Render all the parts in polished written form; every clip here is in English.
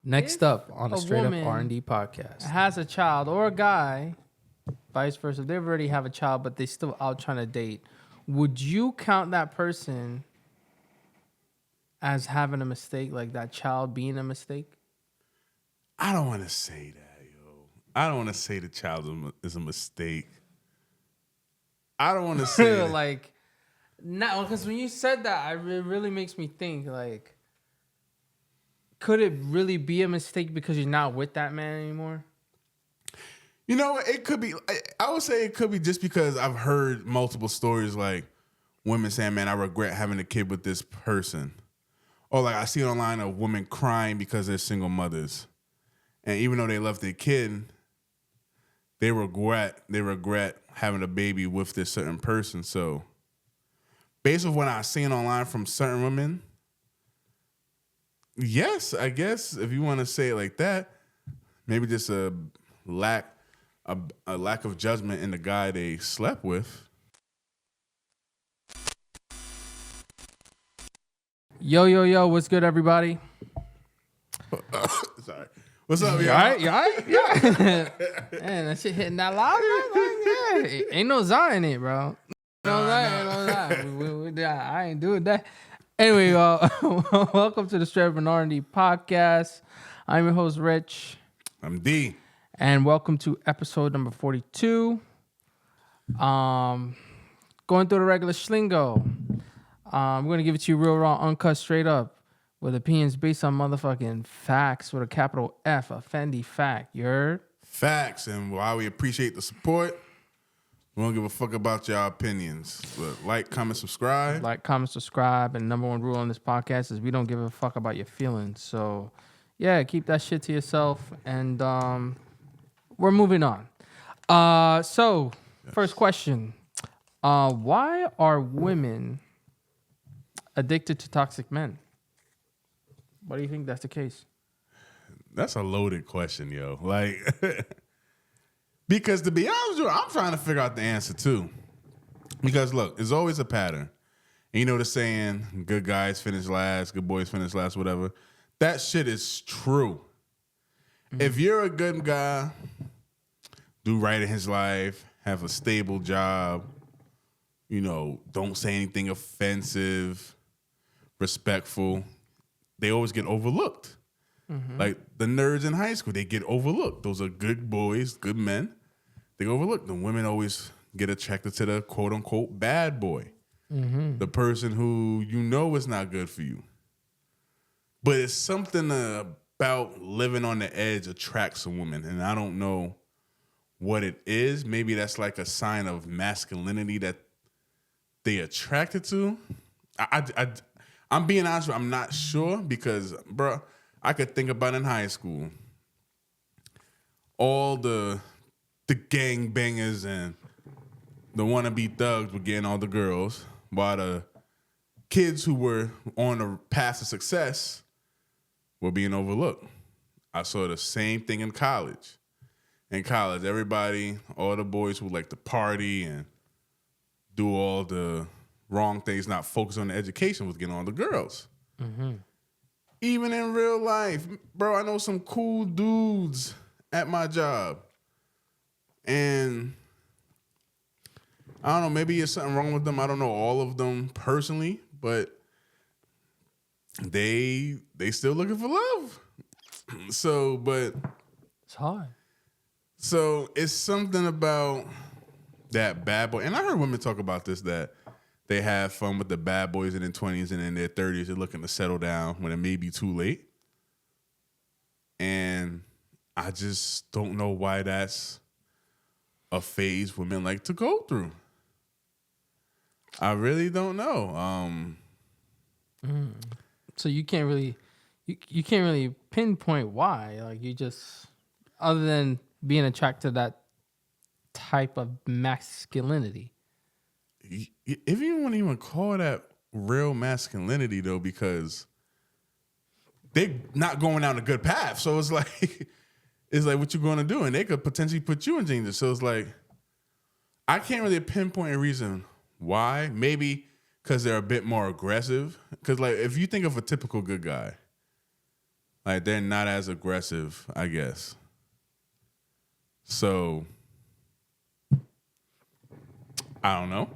Next up on the Straight Up R&D Podcast. Has a child or a guy, vice versa. They already have a child, but they still out trying to date. Would you count that person as having a mistake, like that child being a mistake? I don't want to say that, yo. I don't want to say the child is a mistake. I don't want to say like, no, because when you said that, it really makes me think, like, could it really be a mistake because you're not with that man anymore? You know, it could be. I would say it could be just because I've heard multiple stories like women saying, man, I regret having a kid with this person. Or like I see online of women crying because they're single mothers. And even though they love their kid, they regret having a baby with this certain person. So based on what I've seen online from certain women, yes, I guess if you want to say it like that, maybe just a lack of judgment in the guy they slept with. Yo, what's good, everybody? Sorry. What's up, You all right? Yeah. Man, that shit hitting that loud. Like, yeah. Ain't no Zion in it, bro. No Zion. I ain't doing that. Anyway, welcome to the Straight Up R&D Podcast. I'm your host, Rich. I'm D. And welcome to episode number 42. Going through the regular schlingo. We're going to give it to you real raw, uncut, straight up, with opinions based on motherfucking facts with a capital F, a Fendi fact. You heard? Facts. And while we appreciate the support, we don't give a fuck about your opinions. But like, comment, subscribe. Like, comment, subscribe. And number one rule on this podcast is we don't give a fuck about your feelings. So, yeah, keep that shit to yourself. And we're moving on. First question. Why are women addicted to toxic men? Why do you think that's the case? That's a loaded question, yo. Like, because to be honest with you, I'm trying to figure out the answer too. Because look, there's always a pattern. And you know the saying, good guys finish last, good boys finish last, whatever. That shit is true. Mm-hmm. If you're a good guy, do right in his life, have a stable job, you know, don't say anything offensive, respectful, they always get overlooked. Mm-hmm. Like the nerds in high school, they get overlooked. Those are good boys, good men. They get overlooked. The women always get attracted to the quote unquote bad boy. Mm-hmm. The person who you know is not good for you. But it's something about living on the edge attracts a woman. And I don't know what it is. Maybe that's like a sign of masculinity that they attracted to. I'm being honest with you, I'm not sure because, bro, I could think about in high school, all the gang bangers and the wannabe thugs were getting all the girls, while the kids who were on the path to success were being overlooked. I saw the same thing in college. In college, everybody, all the boys who like to party and do all the wrong things, not focus on the education, was getting all the girls. Mm-hmm. Even in real life, bro, I know some cool dudes at my job. And I don't know, maybe there's something wrong with them. I don't know all of them personally, but they still looking for love. So, but it's hard. So it's something about that bad boy. And I heard women talk about this, that they have fun with the bad boys in their 20s and in their 30s. They're looking to settle down when it may be too late. And I just don't know why that's a phase women like to go through. I really don't know. So you can't really, you can't really pinpoint why. Like you just, other than being attracted to that type of masculinity. If you wouldn't even call that real masculinity, though, because they're not going down a good path. So it's like what you going to do? And they could potentially put you in danger. So it's like, I can't really pinpoint a reason why. Maybe because they're a bit more aggressive. Because like, if you think of a typical good guy, Like, they're not as aggressive, I guess. So, I don't know.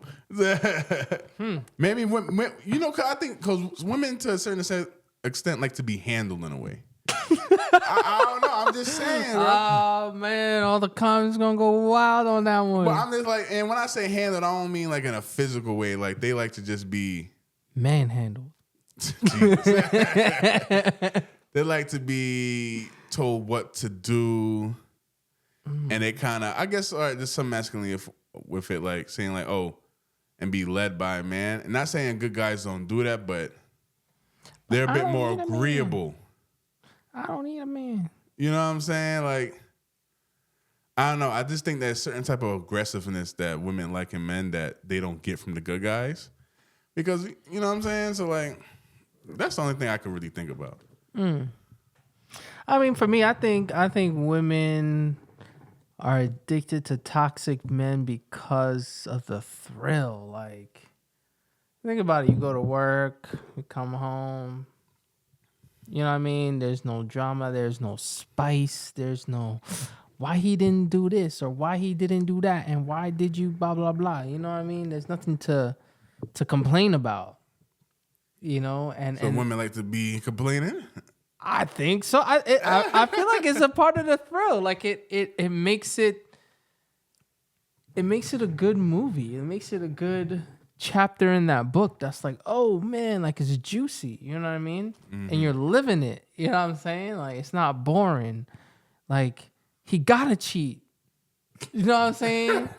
Maybe, you know, cause I think because women to a certain extent like to be handled in a way. I don't know. I'm just saying, bro. Oh, man. All the comments going to go wild on that one. But I'm just like, and when I say handled, I don't mean like in a physical way. Like, they like to just be manhandled. They like to be told what to do. And they kind of, I guess, all right, there's some masculinity with it, like saying like, oh, and be led by a man. And not saying good guys don't do that, but they're a bit more agreeable. I don't need a man. You know what I'm saying? Like, I don't know. I just think there's a certain type of aggressiveness that women like in men that they don't get from the good guys. Because, you know what I'm saying? So, like, that's the only thing I can really think about. I mean, for me, I think women are addicted to toxic men because of the thrill. Like, think about it. You go to work, you come home. You know what I mean? There's no drama. There's no spice. There's no why he didn't do this or why he didn't do that and why did you blah, blah, blah. You know what I mean? There's nothing to complain about, you know? And women like to be complaining? I think so. I feel like it's a part of the thrill. Like it makes it a good movie. It makes it a good chapter in that book that's like, oh man, like it's juicy, you know what I mean? And you're living it, you know what I'm saying? Like it's not boring. Like he gotta cheat, you know what I'm saying?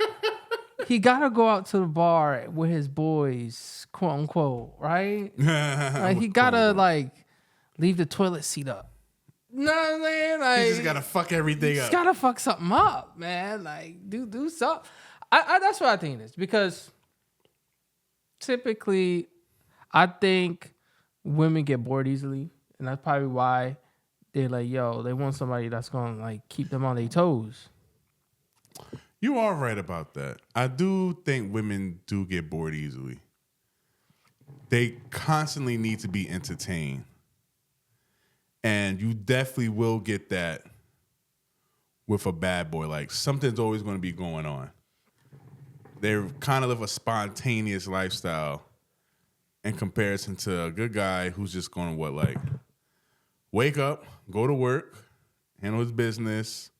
He gotta go out to the bar with his boys, quote unquote, right? Like he gotta like leave the toilet seat up. You know what I'm saying? Like he just gotta fuck everything up. Just gotta fuck something up, man. Like do something. I that's what I think it is, because typically, I think women get bored easily, and that's probably why they're like, yo, they want somebody that's gonna like keep them on their toes. You are right about that. I do think women do get bored easily. They constantly need to be entertained, and you definitely will get that with a bad boy. Like something's always going to be going on. They kind of live a spontaneous lifestyle in comparison to a good guy who's just going to wake up, go to work, handle his business.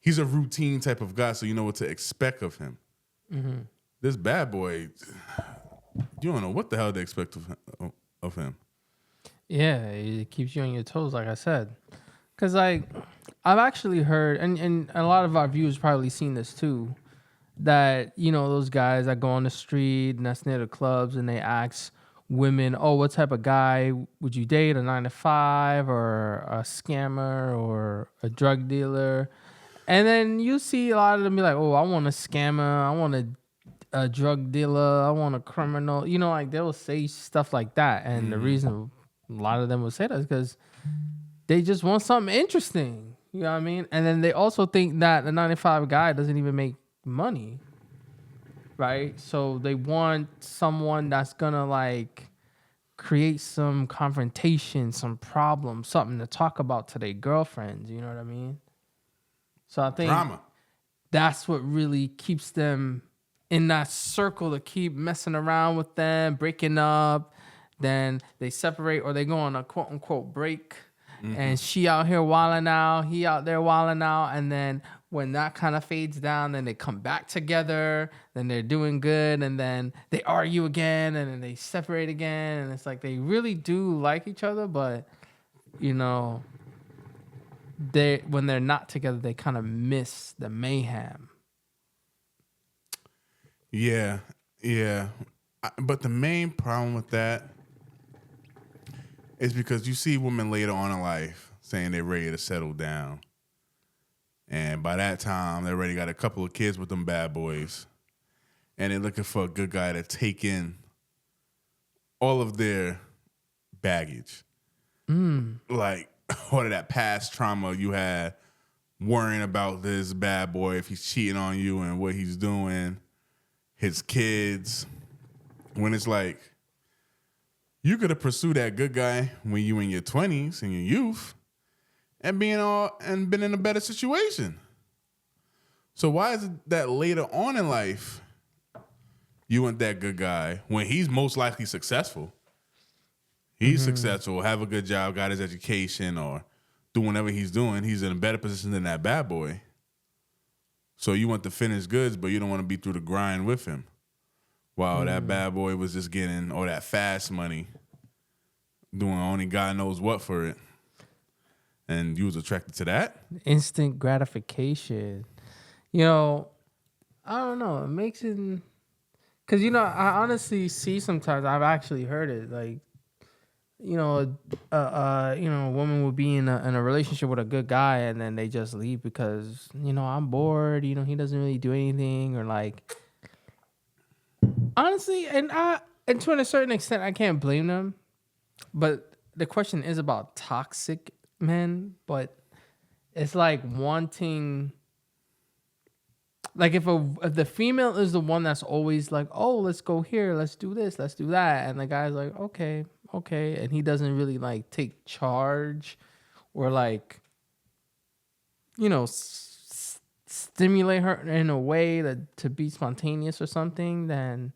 He's a routine type of guy, so you know what to expect of him. Mm-hmm. This bad boy, you don't know what the hell to expect of him. Yeah, it keeps you on your toes, like I said. Because like I've actually heard, and a lot of our viewers probably seen this too, that, you know, those guys that go on the street and that's near the clubs and they ask women, oh, what type of guy would you date? A 9-to-5 or a scammer or a drug dealer? And then you see a lot of them be like, oh, I want a scammer. I want a drug dealer. I want a criminal. You know, like they'll say stuff like that. And the reason a lot of them will say that is because they just want something interesting. You know what I mean? And then they also think that the 9-to-5 guy doesn't even make money, right? So they want someone that's gonna like create some confrontation, some problem, something to talk about to their girlfriends. You know what I mean? So I think drama. That's what really keeps them in that circle to keep messing around with them, breaking up. Then they separate or they go on a quote unquote break. And she out here wilding out, he out there wilding out, and then when that kind of fades down, then they come back together, then they're doing good, and then they argue again, and then they separate again, and it's like they really do like each other, but you know, when they're not together, they kind of miss the mayhem. Yeah. But the main problem with that is because you see women later on in life saying they're ready to settle down. And by that time, they already got a couple of kids with them bad boys. And they're looking for a good guy to take in all of their baggage. Like all of that past trauma you had, worrying about this bad boy, if he's cheating on you and what he's doing, his kids. When it's like, You could have pursued that good guy when you in your 20s, in your youth, and been in a better situation. So why is it that later on in life you want that good guy when he's most likely successful? He's successful, have a good job, got his education, or doing whatever he's doing. He's in a better position than that bad boy. So you want the finished goods, but you don't want to be through the grind with him. While that bad boy was just getting all that fast money, doing only God knows what for it. And you was attracted to that? Instant gratification. You know, I don't know. It makes it... Because, I honestly see sometimes, I've actually heard it, like, a woman will be in a relationship with a good guy and then they just leave because, I'm bored, he doesn't really do anything, or like... Honestly, and to a certain extent, I can't blame them. But the question is about toxic men. But it's like wanting, like if the female is the one that's always like, oh, let's go here, let's do this, let's do that, and the guy's like, okay, and he doesn't really like take charge or like, stimulate her in a way to be spontaneous or something, then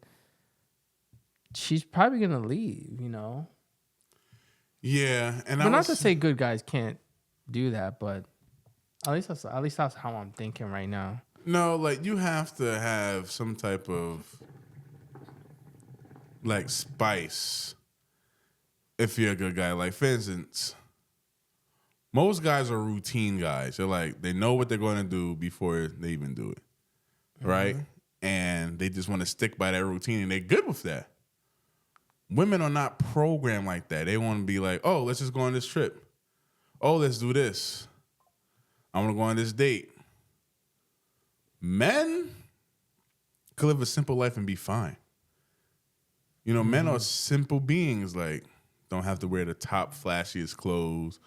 she's probably gonna leave, Yeah, and but not to say good guys can't do that, but at least that's how I'm thinking right now. No, like you have to have some type of like spice if you're a good guy. Like for instance, most guys are routine guys. They're like, they know what they're going to do before they even do it, right? And they just want to stick by that routine, and they're good with that. Women are not programmed like that. They want to be like, oh, let's just go on this trip. Oh, let's do this. I want to go on this date. Men could live a simple life and be fine. Men are simple beings. Like, don't have to wear the top flashiest clothes.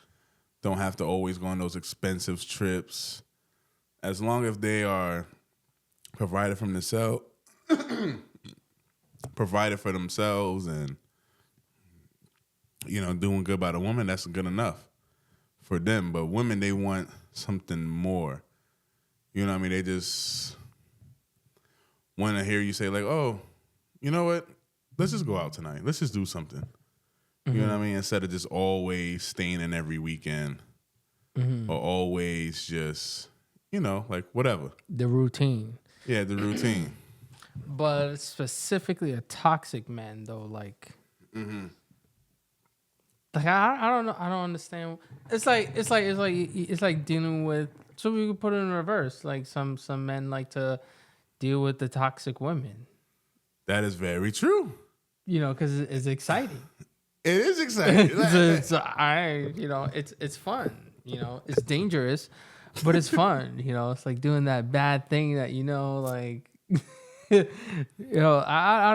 Don't have to always go on those expensive trips. As long as they are provided for themselves and, doing good by the woman, that's good enough for them. But women, they want something more. You know what I mean? They just want to hear you say like, oh, you know what? Let's just go out tonight. Let's just do something. You know what I mean? Instead of just always staying in every weekend or always just, like whatever. The routine. Yeah, the routine. But specifically a toxic man, though, like, like I don't know. I don't understand. It's like dealing with. So we could put it in reverse. Like some men like to deal with the toxic women. That is very true. Because it's exciting. It is exciting. it's fun. It's dangerous, but it's fun. It's like doing that bad thing that like. I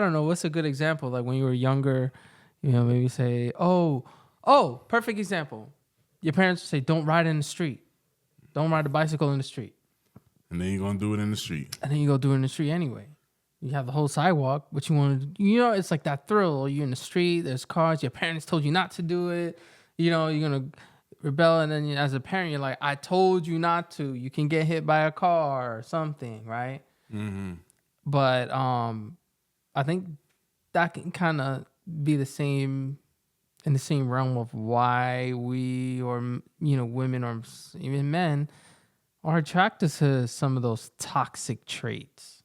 don't know. What's a good example? Like when you were younger, maybe say, oh, perfect example. Your parents would say, don't ride in the street. Don't ride a bicycle in the street. And then you're going to do it in the street. And then you go do it in the street anyway. You have the whole sidewalk, but you want to, it's like that thrill. You're in the street, there's cars, your parents told you not to do it. You're going to rebel. And then as a parent, you're like, I told you not to. You can get hit by a car or something, right? Mm-hmm. But I think that can kind of be the same, in the same realm of why we, or women or even men, are attracted to some of those toxic traits.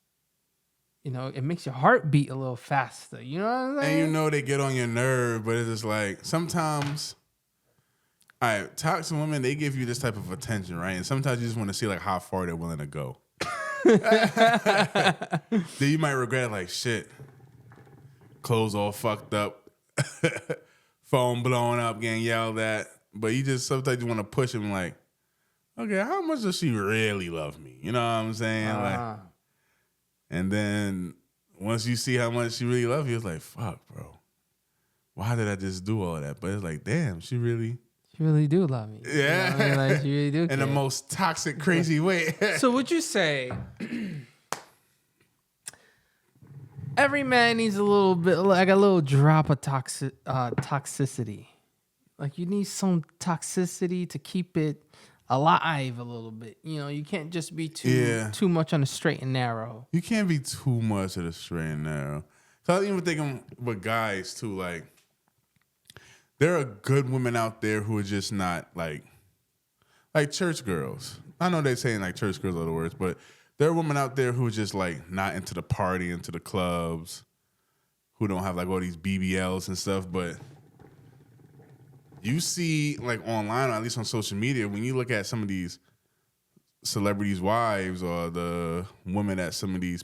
It makes your heart beat a little faster. You know what I'm saying? And they get on your nerve, but it's just like sometimes, all right, toxic women, they give you this type of attention, right? And sometimes you just want to see like how far they're willing to go. Then you might regret it, like shit. Clothes all fucked up, phone blowing up, getting yelled at. But you just sometimes you want to push him, like, okay, how much does she really love me? You know what I'm saying? Like, and then once you see how much she really loves you, it's like, fuck, bro. Why did I just do all that? But it's like, damn, she really do love me. Yeah. Like, she really do care. In the most toxic, crazy way. So would you say, every man needs a little bit, like a little drop of toxicity. Like you need some toxicity to keep it alive a little bit. You know, you can't just be too much on the straight and narrow. You can't be too much of the straight and narrow. So I was even thinking with guys too, like there are good women out there who are just not like church girls. I know they're saying like church girls are the worst, but there are women out there who are just like not into the party, into the clubs, who don't have like all these BBLs and stuff, but you see, like online, or at least on social media, when you look at some of these celebrities' wives or the women that some of these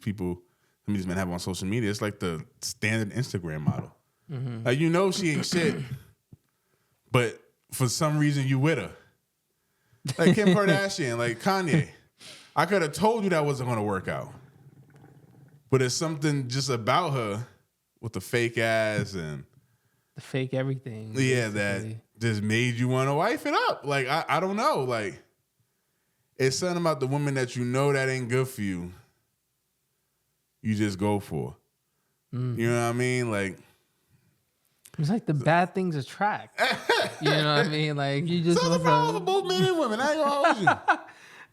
men have on social media, it's like the standard Instagram model. Mm-hmm. Like, you know she ain't shit, but for some reason you with her. Like Kim Kardashian, like Kanye. I could have told you that wasn't going to work out. But it's something just about her with the fake ass and the fake everything. Yeah, that just made you want to wife it up. Like, I don't know. Like, it's something about the woman that you know that ain't good for you. You just go for. You know what I mean? Like, it's like the bad things attract. You know what I mean? Like, you just something wrong with both men and women. I ain't gonna hold you.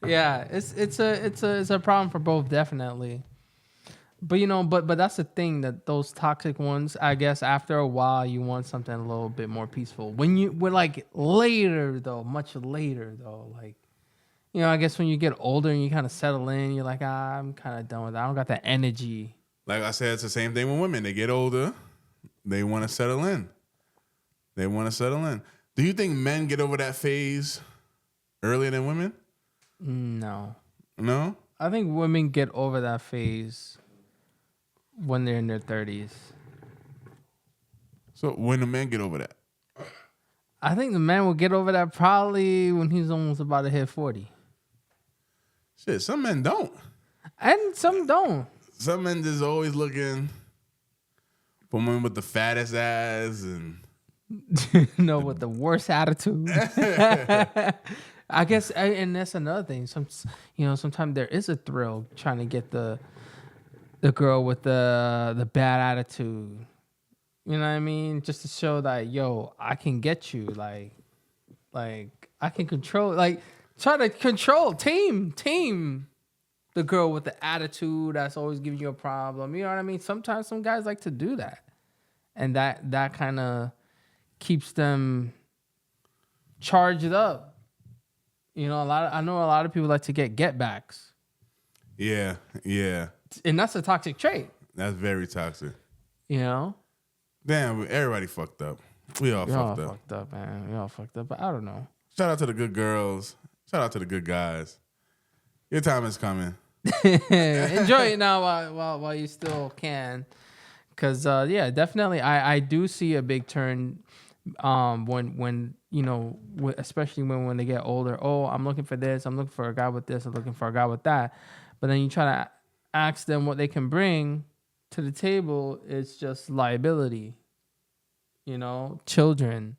Yeah, it's a problem for both, definitely. But you know, but that's the thing, that those toxic ones, I guess after a while you want something a little bit more peaceful. We're like later though, much later though, like, you know, I guess when you get older and you kind of settle in, you're like, I'm kind of done with that. I don't got that energy. Like I said, it's the same thing with women. They get older, they want to settle in. Do you think men get over that phase earlier than women? No. No? I think women get over that phase when they're in their 30s. So when do men get over that? I think the man will get over that probably when he's almost about to hit 40. Shit, some men don't. And some don't. Some men just always looking for women with the fattest ass and... No, with the worst attitude. I guess, and that's another thing. Sometimes there is a thrill trying to get the girl with the bad attitude. You know what I mean? Just to show that, yo, I can get you. Like I can control. Like, try to control team the girl with the attitude that's always giving you a problem. You know what I mean? Sometimes some guys like to do that, and that kind of keeps them charged up. You know, I know a lot of people like to get backs. Yeah. And that's a toxic trait. That's very toxic. You know? Damn, everybody fucked up. We all fucked up. We all fucked up, man. We all fucked up, but I don't know. Shout out to the good girls. Shout out to the good guys. Your time is coming. Enjoy it now while you still can. Because, yeah, definitely, I do see a big turn when you know, especially when they get older. Oh, I'm looking for this. I'm looking for a guy with this. I'm looking for a guy with that. But then you try to ask them what they can bring to the table. It's just liability. You know, children.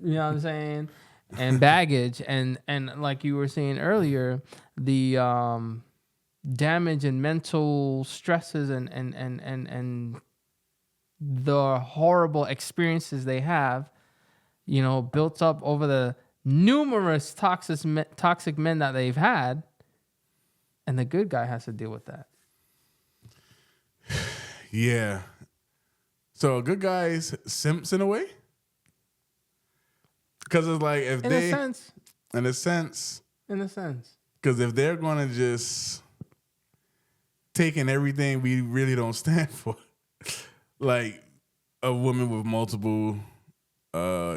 You know what I'm saying? And baggage. And like you were saying earlier, the damage and mental stresses and the horrible experiences they have, you know, built up over the numerous toxic men that they've had, and the good guy has to deal with that. Yeah. So good guys simps in a way? Because it's like if in a sense. Because if they're going to just taking everything we really don't stand for, like a woman with multiple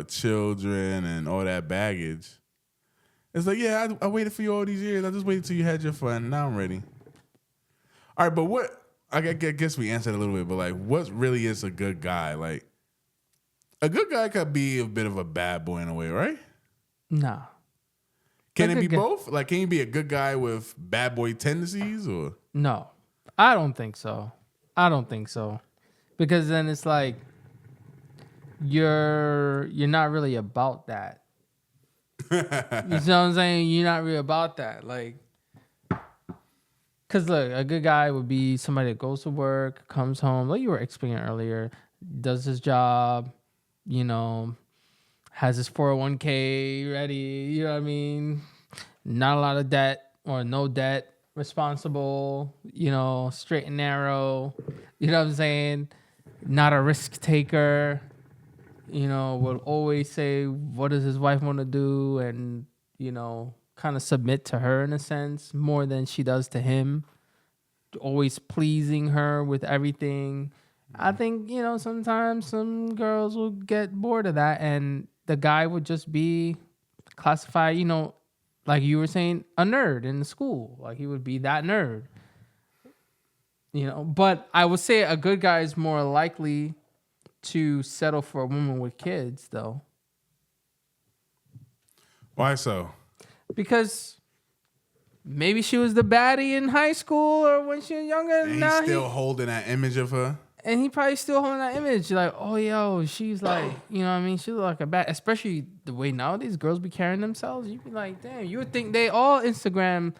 children and all that baggage, it's like, yeah, I waited for you all these years. I just waited till you had your fun. Now I'm ready. All right, but what, I guess we answered a little bit, but like, what really is a good guy? Like, a good guy could be a bit of a bad boy in a way, right? Nah. Can it be both? Like, can you be a good guy with bad boy tendencies, or? No, I don't think so. Because then it's like you're not really about that. You know what I'm saying? You're not really about that. Like, Because look, a good guy would be somebody that goes to work, comes home, like you were explaining earlier, does his job, you know, has his 401k ready, you know what I mean? Not a lot of debt or no debt, responsible, you know, straight and narrow, you know what I'm saying? Not a risk taker, you know, will always say, what does his wife want to do? And, you know, kind of submit to her in a sense more than she does to him. Always pleasing her with everything. I think, you know, sometimes some girls will get bored of that and the guy would just be classified, you know, like you were saying, a nerd in school. Like he would be that nerd. You know, but I would say a good guy is more likely to settle for a woman with kids, though. Why so? Because maybe she was the baddie in high school or when she was younger. And he's still holding that image of her. And he probably still holding that image. Like, oh, yo, she's like, you know what I mean? She's like a bad, especially the way nowadays girls be carrying themselves. You'd be like, damn, you would think they all Instagram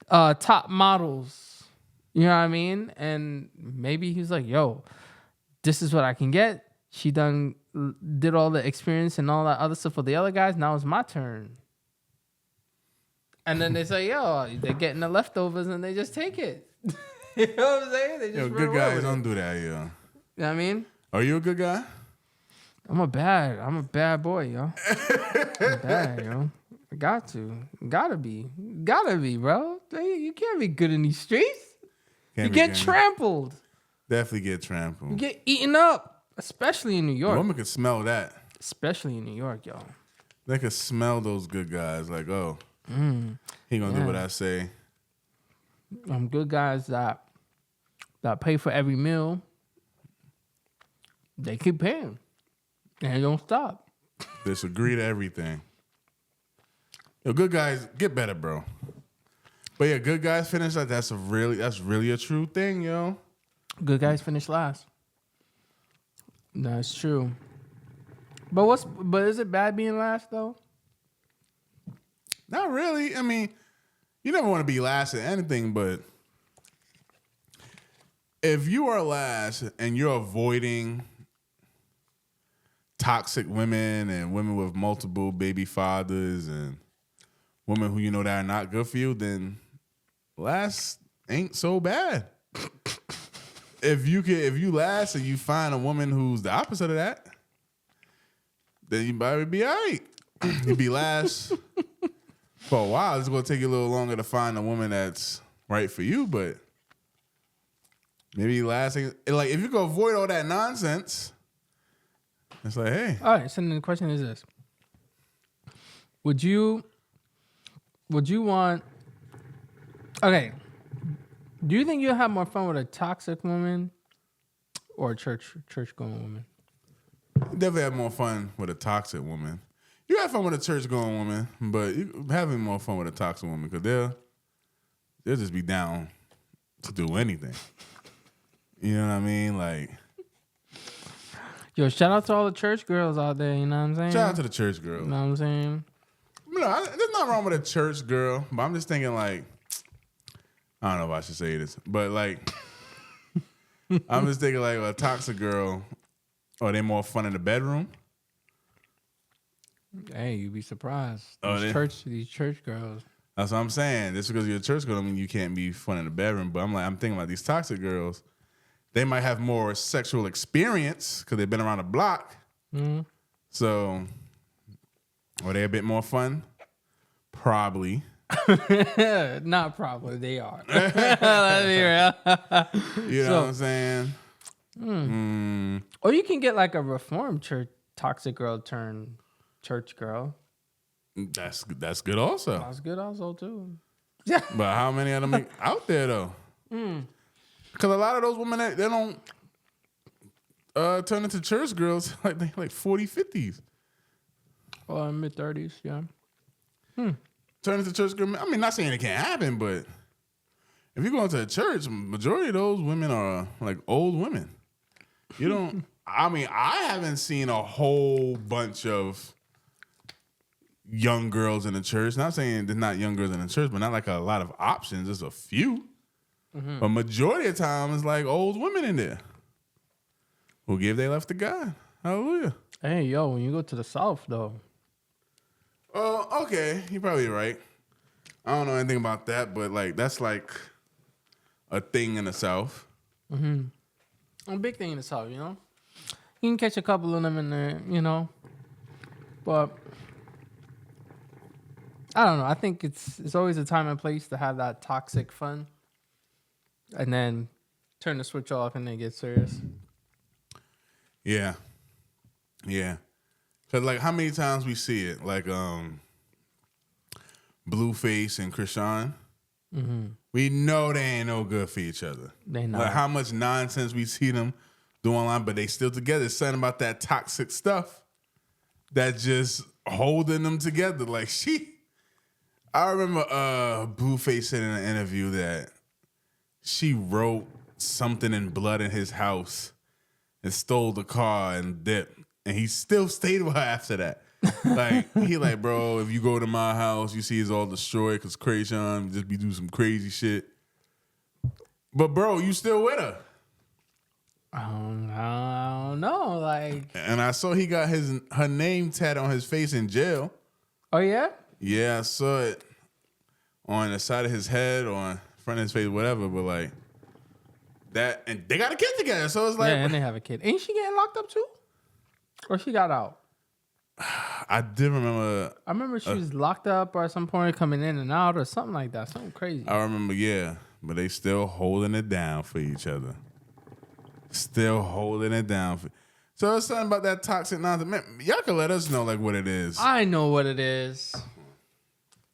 top models. You know what I mean? And maybe he's like, yo, this is what I can get. She did all the experience and all that other stuff for the other guys. Now it's my turn. And then they say, yo, they're getting the leftovers and they just take it. You know what I'm saying? They just good guys don't do that, yo. You know what I mean? Are you a good guy? I'm a bad boy, yo. I'm bad, yo. I got to. Gotta be, bro. You can't be good in these streets. You get trampled. Definitely get trampled. You get eaten up, especially in New York. A woman could smell that. Especially in New York, yo. They could smell those good guys. Like, oh, he gonna do what I say. Good guys that pay for every meal. They keep paying, and they don't stop. Disagree to everything. Yo, good guys get better, bro. But yeah, good guys finish like that's really a true thing, yo. Good guys finish last. That's true. But is it bad being last though? Not really. I mean, you never want to be last at anything, but if you are last and you're avoiding toxic women and women with multiple baby fathers and women who you know that are not good for you, then last ain't so bad. If you last and you find a woman who's the opposite of that, then you probably be all right. You'll be last for a while. It's going to take you a little longer to find a woman that's right for you, but maybe last, like if you can avoid all that nonsense, it's like, hey. All right, so then the question is this. Would you want, okay, do you think you'll have more fun with a toxic woman or a church-going woman? Definitely have more fun with a toxic woman. You have fun with a church-going woman, but you having more fun with a toxic woman because they'll just be down to do anything. You know what I mean? Like, yo, shout out to all the church girls out there. You know what I'm saying? Shout out to the church girls. You know what I'm saying? No, there's nothing wrong with a church girl, but I'm just thinking like, I don't know if I should say this, but like, I'm just thinking like a toxic girl, are they more fun in the bedroom? Hey, you'd be surprised. These church girls. That's what I'm saying. Just because you're a church girl, I mean you can't be fun in the bedroom. But I'm thinking about these toxic girls. They might have more sexual experience because they've been around the block. Mm-hmm. So, are they a bit more fun? Probably. Not probably. They are. Let's be real. You know what I'm saying? Or you can get like a reformed church toxic girl turn church girl. That's good also. That's good also too. Yeah. But how many of them out there though? Because a lot of those women they don't turn into church girls like they like 40s, 50s. Or mid-30s, yeah. Turn into church girl. I mean, not saying it can't happen, but if you go into a church, majority of those women are like old women. You don't. I mean, I haven't seen a whole bunch of young girls in the church. Not saying there's not young girls in the church, but not like a lot of options. There's a few. Mm-hmm. But majority of the time, it's like old women in there who give their life to God. Hallelujah. Hey, yo, when you go to the South, though. Okay. You're probably right. I don't know anything about that, but like that's like a thing in the South. Mm-hmm. A big thing in the South, you know? You can catch a couple of them in there, you know? But I don't know. I think it's always a time and place to have that toxic fun. And then turn the switch off and then get serious. Yeah. Yeah. Cause like how many times we see it? Like Blueface and Krishan. Mm-hmm. We know they ain't no good for each other. They not. Like how much nonsense we see them do online, but they still together. It's something about that toxic stuff that just holding them together. Like I remember Blueface said in an interview that she wrote something in blood in his house and stole the car and dipped. And he still stayed with her after that. Like, he like, bro, if you go to my house, you see it's all destroyed because Krayshawn just be doing some crazy shit. But, bro, you still with her. I don't know. Like, and I saw he got her name tatted on his face in jail. Oh, yeah? Yeah, I saw it on the side of his head or in front of his face, whatever. But, like, that, and they got a kid together. So it's like. Yeah, and they have a kid. Ain't she getting locked up too? Or she got out? I did remember. I remember she was locked up or at some point coming in and out or something like that. Something crazy. I remember, yeah. But they still holding it down for each other. Still holding it down. So it's something about that toxic nonsense. Man, y'all can let us know like what it is. I know what it is.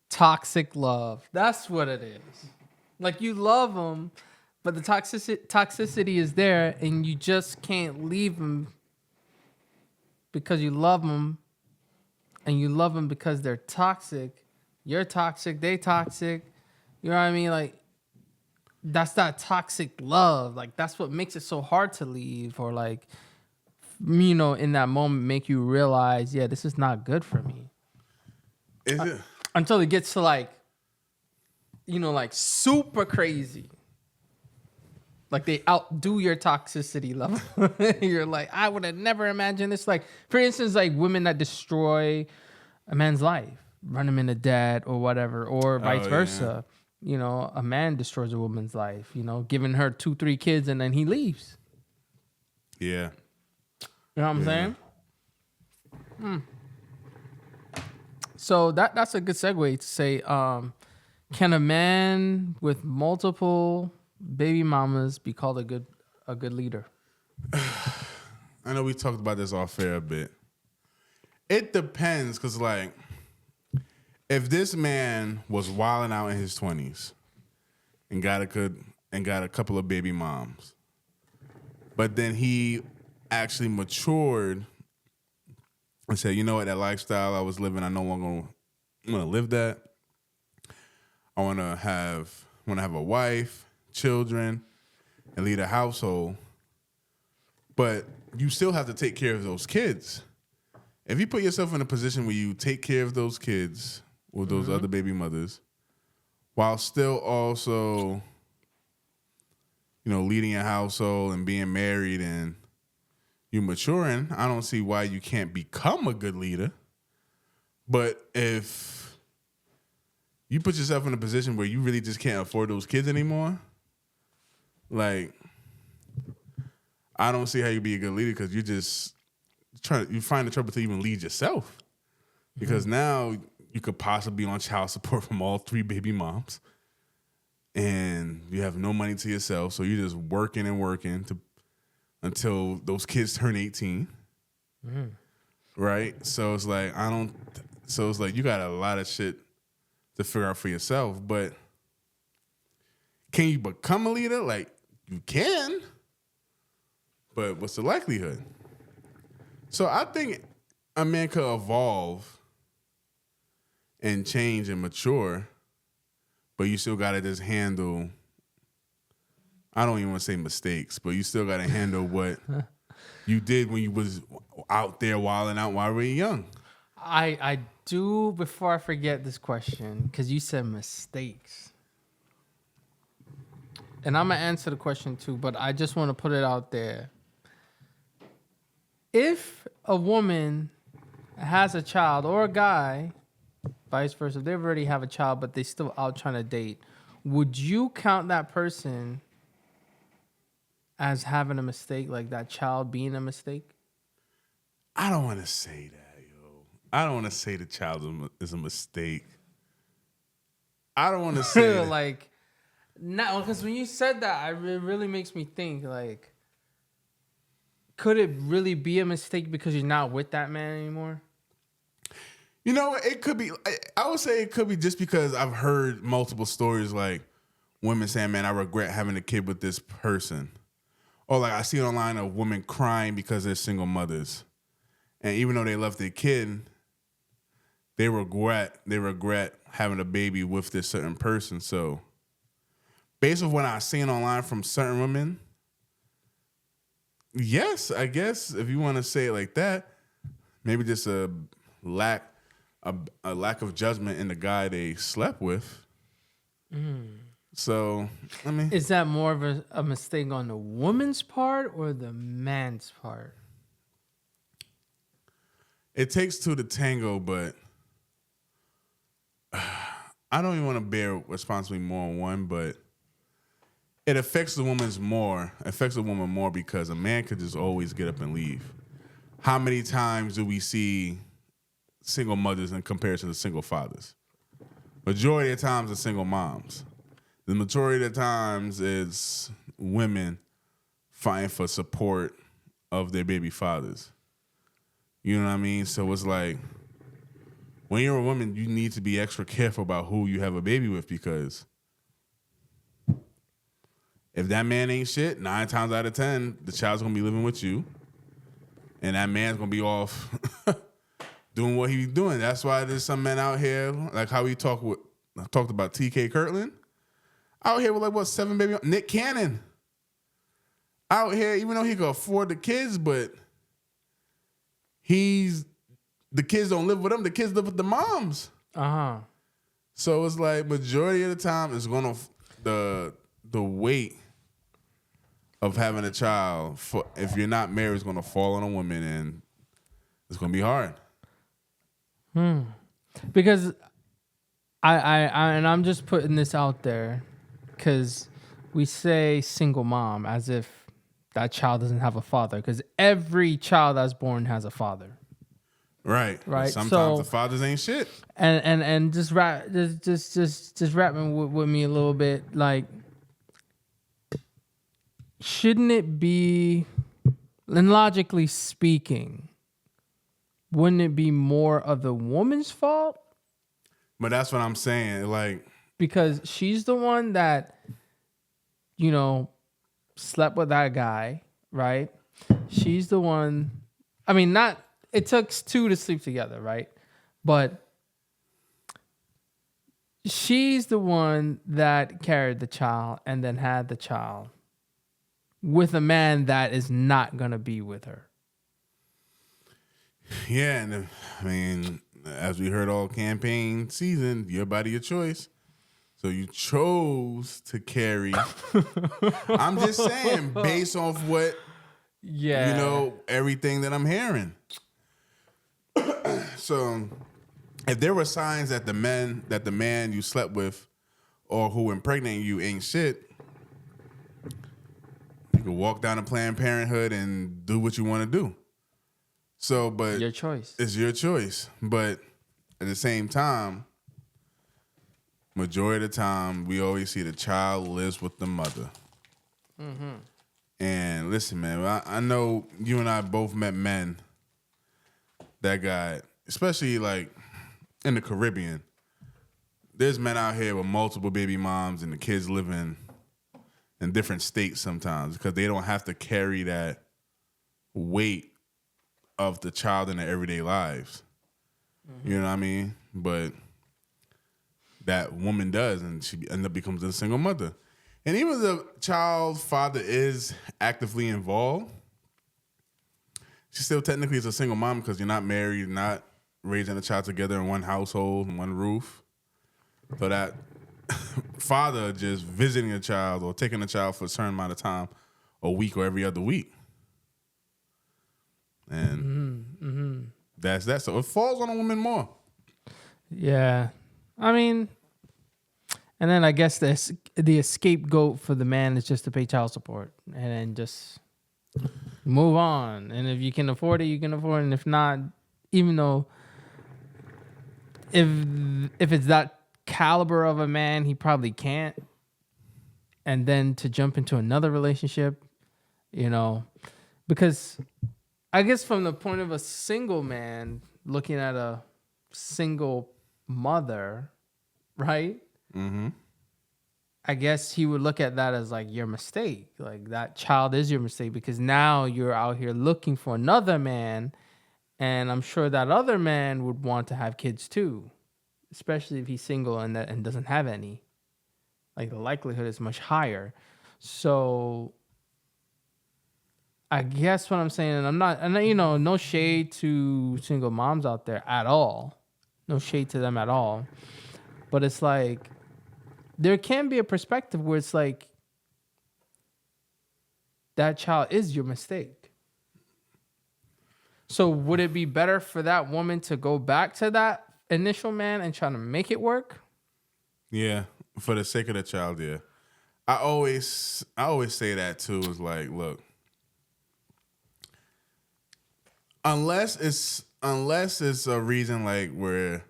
Toxic love. That's what it is. Like you love them, but the toxicity is there and you just can't leave them because you love them. And you love them because they're toxic. You're toxic. They toxic. You know what I mean? Like, that's that toxic love. Like, that's what makes it so hard to leave. Or, like, you know, in that moment, make you realize, yeah, this is not good for me. Is it? Until it gets to, like, you know, like, super crazy. Like, they outdo your toxicity level. You're like, I would have never imagined this. Like, for instance, like, women that destroy a man's life, run him into debt or whatever, or vice versa. Yeah. You know, a man destroys a woman's life, you know, giving her 2-3 kids, and then he leaves. Yeah. You know what I'm saying? So that's a good segue to say, can a man with multiple baby mamas be called a good leader? I know we talked about this off air a bit. It depends, because like, if this man was wilding out in his 20s and got a couple of baby moms, but then he actually matured and said, you know what, that lifestyle I was living, I no longer want to live that. I want to have a wife, children, and lead a household. But you still have to take care of those kids. If you put yourself in a position where you take care of those kids with those other baby mothers, while still also, you know, leading a household and being married and you maturing, I don't see why you can't become a good leader. But if you put yourself in a position where you really just can't afford those kids anymore, like, I don't see how you be a good leader, because you just you find the trouble to even lead yourself. Because now you could possibly be on child support from all 3 baby moms, and you have no money to yourself, so you're just working and working until those kids turn 18. Right? So it's like you got a lot of shit to figure out for yourself. But can you become a leader? Like, you can, but what's the likelihood? So I think a man could evolve and change and mature, but you still got to just handle, I don't even want to say mistakes, but you still got to handle what you did when you was out there wilding out while we were young. I do, before I forget this question, because you said mistakes. And I'm going to answer the question too, but I just want to put it out there. If a woman has a child, or a guy, vice versa, if they already have a child, but they still out trying to date, would you count that person as having a mistake, like that child being a mistake? I don't want to say that, yo. I don't want to say the child is a mistake. I don't want to say like, no, because when you said that, it really makes me think, like, could it really be a mistake because you're not with that man anymore? You know, it could be. I would say it could be just because I've heard multiple stories like women saying, man, I regret having a kid with this person. Or like I see online of women crying because they're single mothers. And even though they love their kid, they regret having a baby with this certain person. So based on what I've seen online from certain women, yes, I guess if you want to say it like that, maybe just a lack of judgment in the guy they slept with. So, I mean, is that more of a mistake on the woman's part or the man's part? It takes two to tango, but I don't even want to bear responsibility more on one, but it affects the woman more because a man could just always get up and leave. How many times do we see single mothers in comparison to single fathers? Majority of the times it's single moms. The majority of the times it's women fighting for support of their baby fathers. You know what I mean? So it's like, when you're a woman, you need to be extra careful about who you have a baby with, because if that man ain't shit, 9 times out of 10, the child's gonna be living with you, and that man's gonna be off doing what he's doing. That's why there's some men out here, like how we talked about TK Kirtland, out here with 7 baby. Nick Cannon out here, even though he can afford the kids, but the kids don't live with him. The kids live with the moms. So it's like majority of the time it's gonna the weight of having a child if you're not married is gonna fall on a woman, and it's gonna be hard. Because I'm just putting this out there because we say single mom as if that child doesn't have a father, because every child that's born has a father. Right. Sometimes the fathers ain't shit. And just rapping with me a little bit, like, shouldn't it be, and logically speaking, wouldn't it be more of the woman's fault? But that's what I'm saying, like, because she's the one that, slept with that guy, right? She's the one. I mean, it took 2 to sleep together, right? But she's the one that carried the child and then had the child with a man that is not going to be with her. Yeah, and I mean, as we heard all campaign season, your body, your choice. So you chose to carry. I'm just saying, based off what, everything that I'm hearing. So if there were signs that the man you slept with or who impregnated you ain't shit, you could walk down to Planned Parenthood and do what you want to do. So, but your choice. It's your choice. But at the same time, majority of the time, we always see the child lives with the mother. Mm-hmm. And listen, man, I know you and I both met men that got, especially like in the Caribbean, there's men out here with multiple baby moms and the kids living in different states sometimes because they don't have to carry that weight of the child in their everyday lives. Mm-hmm. You know what I mean? But that woman does, and she ends up becomes a single mother. And even if the child's father is actively involved, she still technically is a single mom because you're not married, not raising a child together in one household, one roof. So that father just visiting a child or taking a child for a certain amount of time, a week or every other week. And that's that. So it falls on a woman more. Yeah. I mean, and then I guess the scapegoat for the man is just to pay child support and then just move on. And if you can afford it, you can afford it. And if not, even though if it's that caliber of a man, he probably can't. And then to jump into another relationship, because I guess from the point of a single man looking at a single mother, right? Mm-hmm. I guess he would look at that as like your mistake. Like that child is your mistake because now you're out here looking for another man. And I'm sure that other man would want to have kids too, especially if he's single and doesn't have any. Like the likelihood is much higher. So I guess what I'm saying, and I'm not, no shade to single moms out there at all. No shade to them at all. But it's like, there can be a perspective where it's like, that child is your mistake. So would it be better for that woman to go back to that initial man and try to make it work? Yeah, for the sake of the child, yeah. I always say that too, is like, look, unless it's a reason like where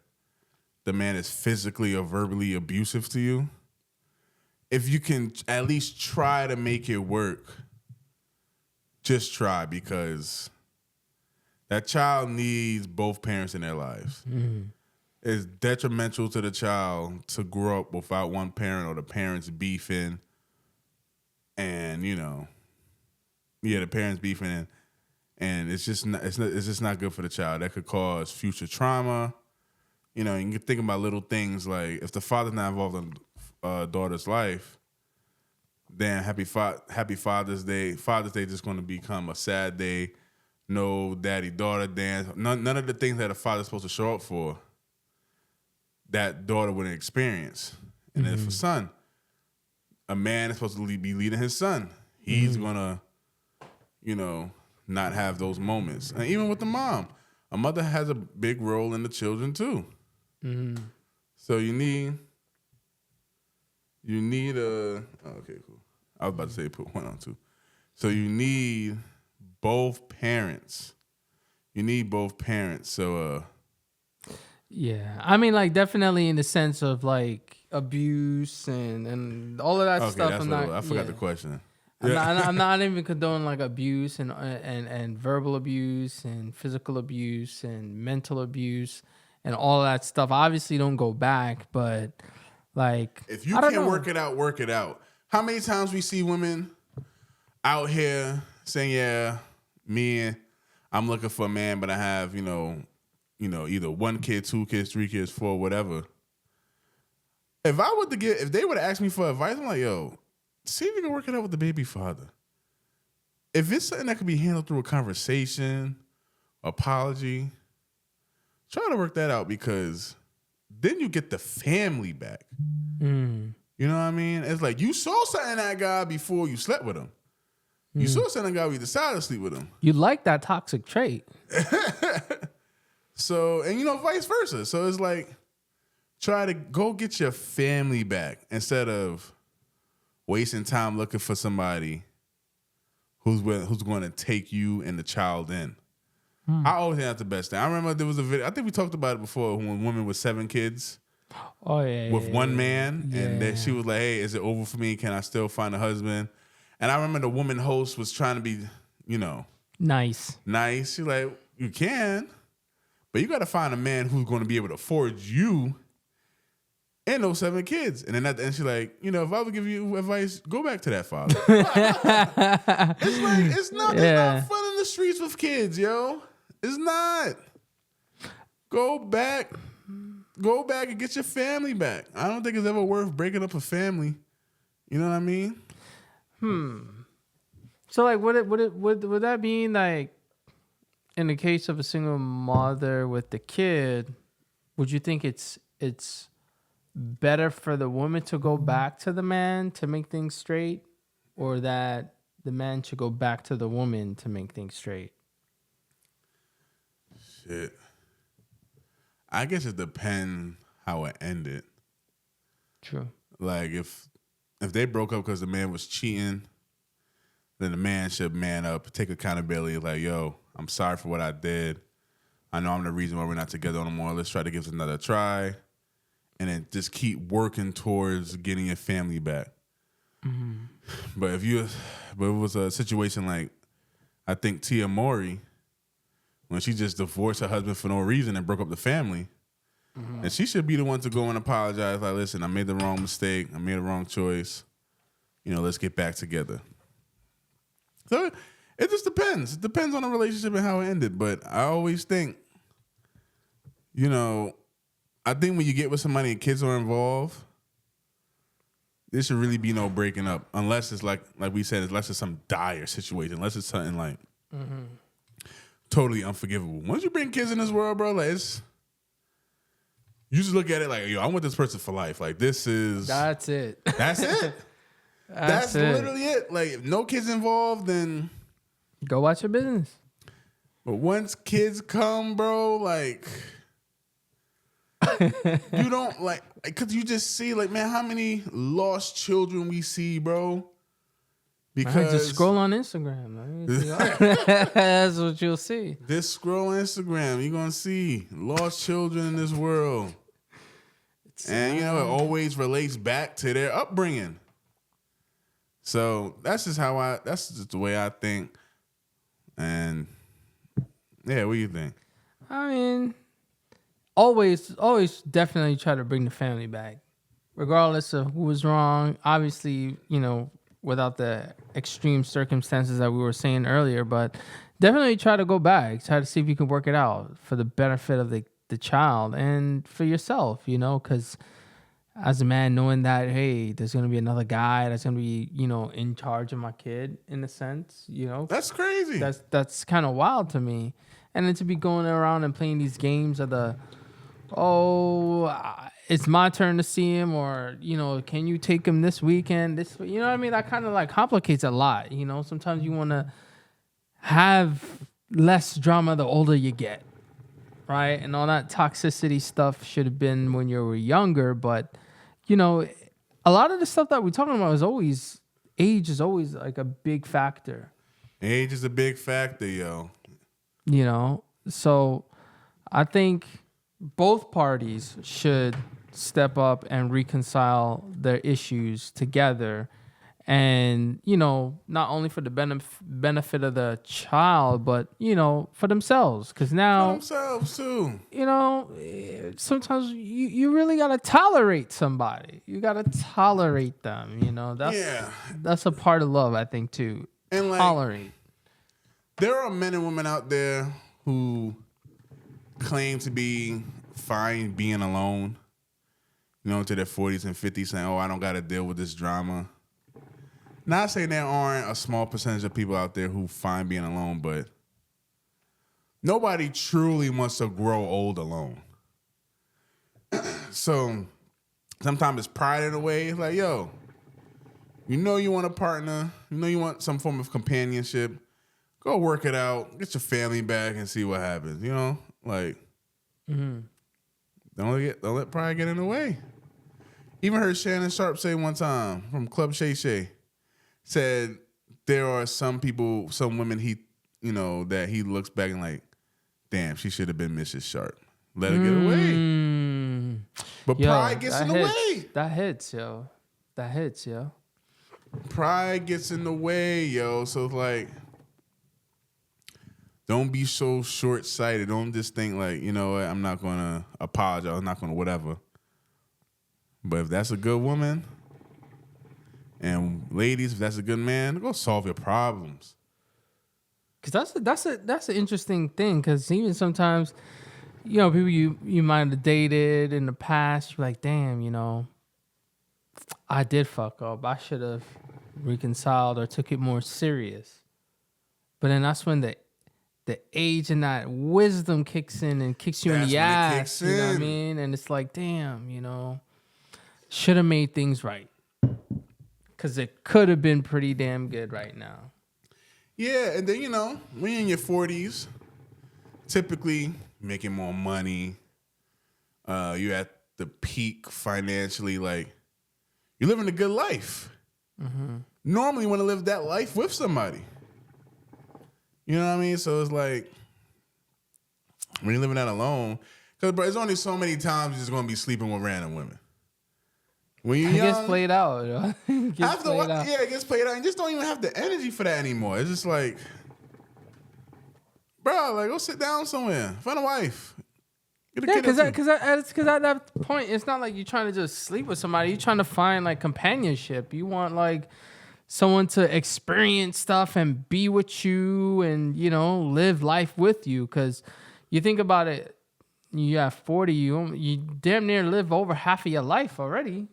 the man is physically or verbally abusive to you, if you can at least try to make it work, just try, because that child needs both parents in their lives. Mm-hmm. It's detrimental to the child to grow up without one parent or the parents beefing, and the parents beefing, and it's just not good for the child. That could cause future trauma. You can think about little things like if the father's not involved in daughter's life, then happy Father's Day. Father's Day just going to become a sad day. No daddy-daughter dance. None of the things that a father's supposed to show up for, that daughter wouldn't experience. And then for son, a man is supposed to be leading his son. He's going to, not have those moments. And even with the mom, a mother has a big role in the children too. Mm-hmm. So you need okay, cool. I was about to say put one on two. So you need both parents. So yeah, I mean, like definitely in the sense of like abuse and all of that stuff. I forgot the question. I'm not even condoning like abuse and verbal abuse and physical abuse and mental abuse and all that stuff. Obviously, don't go back, but like if you can't work it out. How many times we see women out here saying, "Yeah, I'm looking for a man, but I have either one kid, 2 kids, 3 kids, 4, whatever." If they would have asked me for advice, I'm like, yo, see if you can work it out with the baby father. If it's something that can be handled through a conversation, apology, try to work that out, because then you get the family back. Mm. You know what I mean? It's like you saw something in that guy before you slept with him. You saw something in that guy when you decided to sleep with him. You like that toxic trait. So, and vice versa. So it's like, try to go get your family back instead of wasting time looking for somebody who's going to take you and the child in. I always think that's the best thing. I remember there was a video, I think we talked about it before, when a woman with 7 kids. Oh, yeah. With one man. Yeah. And then she was like, hey, is it over for me? Can I still find a husband? And I remember the woman host was trying to be, nice. She's like, you can, but you got to find a man who's going to be able to afford you and those 7 kids. And then at the end, she's like, if I would give you advice, go back to that father. It's not fun in the streets with kids, yo. It's not. Go back and get your family back. I don't think it's ever worth breaking up a family. You know what I mean? So like, would that mean like, in the case of a single mother with the kid, would you think it's better for the woman to go back to the man to make things straight, or that the man should go back to the woman to make things straight? Shit. I guess it depends how it ended. True. Like if they broke up because the man was cheating, then the man should man up, take accountability. Like, yo, I'm sorry for what I did. I know I'm the reason why we're not together anymore. Let's try to give this another try. And then just keep working towards getting your family back. Mm-hmm. But if it was a situation like, I think Tia Mowry, when she just divorced her husband for no reason and broke up the family, and she should be the one to go and apologize. Like, listen, I made the wrong mistake. I made the wrong choice. Let's get back together. So it just depends. It depends on the relationship and how it ended. But I always think, I think when you get with somebody and kids are involved, there should really be no breaking up. Unless it's like we said, unless it's some dire situation. Unless it's something like totally unforgivable. Once you bring kids in this world, bro, like you just look at it like, yo, I'm with this person for life. Like, this is... That's it. That's it. That's literally it. Like, if no kids involved, then... Go watch your business. But once kids come, bro, like... you don't, like... Because you just see, like, man, how many lost children we see, bro? Because... Just scroll on Instagram. That's what you'll see. Just scroll on Instagram. You're going to see lost children in this world. And, it always relates back to their upbringing. So that's just the way I think. And, yeah, what do you think? I mean, always definitely try to bring the family back. Regardless of who was wrong. Obviously, without the extreme circumstances that we were saying earlier, but definitely try to go back, try to see if you can work it out for the benefit of the child and for yourself, because as a man, knowing that, hey, there's going to be another guy that's going to be, in charge of my kid in a sense, That's crazy. That's kind of wild to me. And then to be going around and playing these games of it's my turn to see him, or, can you take him this weekend? You know what I mean? That kind of like complicates a lot. Sometimes you want to have less drama the older you get, right? And all that toxicity stuff should have been when you were younger. But, a lot of the stuff that we're talking about age is always like a big factor. Age is a big factor, yo. So I think both parties should step up and reconcile their issues together. And, not only for the benefit of the child, but, for themselves. Because now... For themselves, too. Sometimes you really got to tolerate somebody. You got to tolerate them, That's a part of love, I think, too. And tolerate. There are men and women out there who claim to be fine being alone, into their 40s and 50s, saying, I don't got to deal with this drama. Not saying there aren't a small percentage of people out there who find being alone, but nobody truly wants to grow old alone. So sometimes it's pride in a way. It's like, yo, you want a partner. You want some form of companionship. Go work it out. Get your family back and see what happens. Don't let pride get in the way. Even heard Shannon Sharp say one time from Club Shay Shay, said there are some people, some women that he looks back and like, damn, she should have been Mrs. Sharp. Let her get away. But pride gets in the way. That hits, yo. Pride gets in the way, yo. So it's like, don't be so short-sighted. Don't just think like, I'm not going to apologize. I'm not going to whatever. But if that's a good woman, and ladies, if that's a good man, go solve your problems. Because that's an interesting thing. Because even sometimes, people you might have dated in the past, you're like, damn, I did fuck up. I should have reconciled or took it more serious. But then that's when the the age and that wisdom kicks in and kicks you in the ass. You know what I mean? And it's like, damn, should have made things right. Because it could have been pretty damn good right now. Yeah, and then, when you're in your 40s, typically making more money, you're at the peak financially, like, you're living a good life. Mm-hmm. Normally you want to live that life with somebody. You know what I mean? So it's like, when you're living that alone, because, bro, there's only so many times you're just going to be sleeping with random women. When you're young, it gets played out. It gets played out. Yeah, it gets played out. You just don't even have the energy for that anymore. It's just like, bro, like, go sit down somewhere. Find a wife. Because at that point, it's not like you're trying to just sleep with somebody. You're trying to find, like, companionship. You want, like, someone to experience stuff and be with you and, live life with you. Because you think about it, you have 40, you damn near live over half of your life already.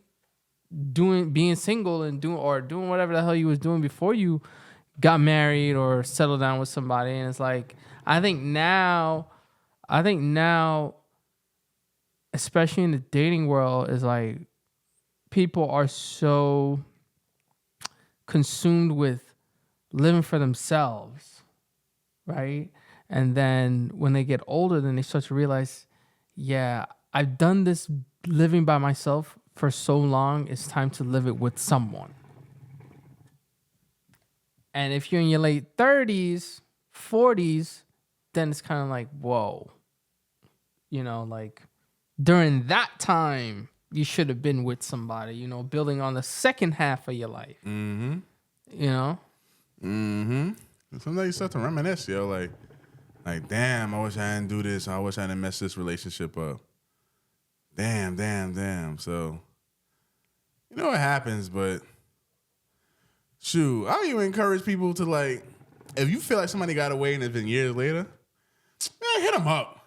Being single and doing whatever the hell you was doing before you got married or settled down with somebody. And it's like, I think now, especially in the dating world, is like people are so consumed with living for themselves, right? And then when they get older, then they start to realize, yeah, I've done this living by myself for so long, it's time to live it with someone. And if you're in your late 30s, 40s, then it's kind of like, whoa. Like during that time, you should have been with somebody, building on the second half of your life. Mm-hmm. Mm-hmm. Sometimes you start to reminisce, like, damn, I wish I didn't do this. I wish I didn't mess this relationship up. Damn. So, what happens, but shoot, I even encourage people to, like, if you feel like somebody got away and it's been years later, man, hit them up.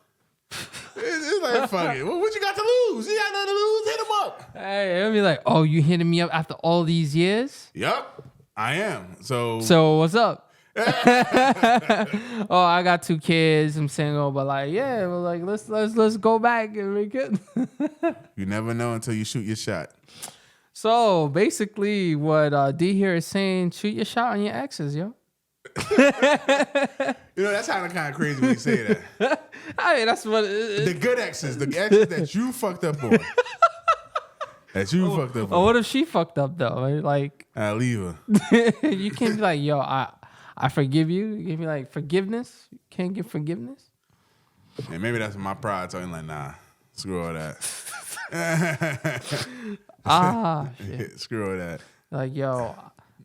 It's like, fuck it. What you got to lose? You got nothing to lose, hit them up. Hey, it'll be like, oh, you hitting me up after all these years? Yup, I am. So what's up? Oh, I got 2 kids. I'm single, but like, yeah, well, like let's go back and make it. You never know until you shoot your shot. So basically, what D here is saying: shoot your shot on your exes, yo. That sounded kind of crazy when you say that. I mean, that's what the good exes, the exes that you fucked up on. Fucked up on. Oh, what if she fucked up though? Like, I leave her. You can't be like, yo, I forgive you. You can be like, forgiveness? You can't give forgiveness? And maybe that's my pride telling like, nah, screw all that. Shit. Screw all that. Like, yo,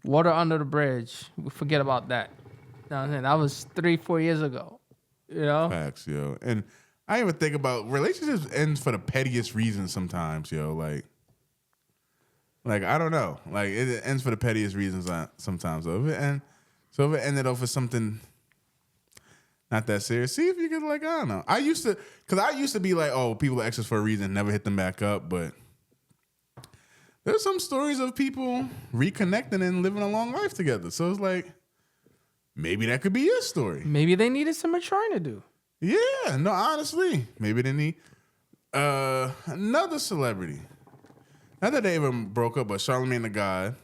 water under the bridge. We forget about that. You know what I'm saying? That was 3-4 years ago. Facts, yo. And I even think about relationships ends for the pettiest reasons sometimes, yo. Like I don't know. Like it ends for the pettiest reasons sometimes. So if it ended up for something not that serious, see if you could, like, I don't know. I used to be like, oh, people are exes for a reason, never hit them back up, but there's some stories of people reconnecting and living a long life together. So it's like, maybe that could be your story. Maybe they needed some maturing to do. Yeah, no, honestly. Maybe they need another celebrity. Not that they even broke up, but Charlamagne the God,